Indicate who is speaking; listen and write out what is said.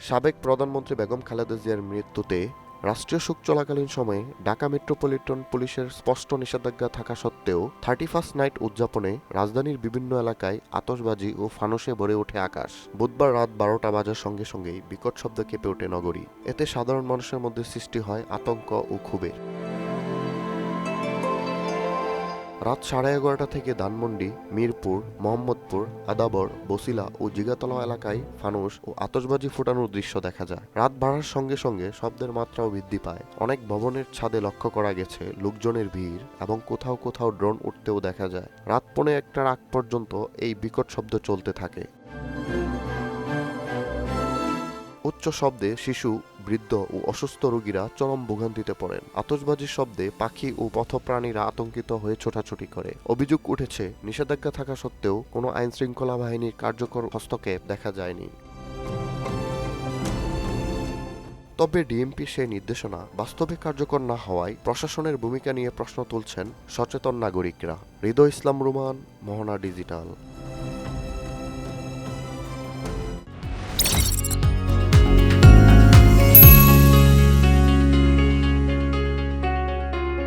Speaker 1: সাবেক প্রধানমন্ত্রী বেগম খালেদা জিয়ার মৃত্যুতে রাষ্ট্রীয় শোক চলাকালীন সময়ে ঢাকা মেট্রোপলিটন পুলিশের স্পষ্ট নিষেধাজ্ঞা থাকা সত্ত্বেও 31st নাইট উদযাপনে রাজধানীর বিভিন্ন এলাকায় আতশবাজি ও ফানুসে ভরে ওঠে আকাশ। বুধবার রাত 12টা বাজার সঙ্গে সঙ্গেই বিকট শব্দ কেঁপে ওঠে নগরী। এতে সাধারণ মানুষের মধ্যে সৃষ্টি হয় আতঙ্ক ও ক্ষোভের। রাত 11:30 থেকে ধানমন্ডি, মিরপুর, মোহাম্মদপুর, আদাবর, বছিলা ও জিগাতলা এলাকায় ফানুস ও আতশবাজি ফোটানোর দৃশ্য দেখা যায়। রাত বাড়ার সঙ্গে সঙ্গে শব্দের মাত্রাও বৃদ্ধি পায়। অনেক ভবনের ছাদে লক্ষ্য করা গেছে লোকজনের ভিড় এবং কোথাও কোথাও ড্রোন উঠতেও দেখা যায়। রাত 1:45টার আগ পর্যন্ত এই বিকট শব্দ চলতে থাকে। উচ্চ শব্দে শিশু, বৃদ্ধ ও অসুস্থ রোগীরা চরম ভোগান্তিতে পড়েন। আতশবাজির শব্দে পাখি ও পথপ্রাণীরা আতঙ্কিত হয়ে ছোটাছুটি করে। অভিযোগ উঠেছে, নিষেধাজ্ঞা থাকা সত্ত্বেও কোনো আইনশৃঙ্খলা বাহিনীর কার্যকর হস্তক্ষেপ দেখা যায়নি। তবে ডিএমপির সেই নির্দেশনা বাস্তবে কার্যকর না হওয়ায় প্রশাসনের ভূমিকা নিয়ে প্রশ্ন তুলছেন সচেতন নাগরিকরা। হৃদয় ইসলাম রুমান, মোহনা ডিজিটাল।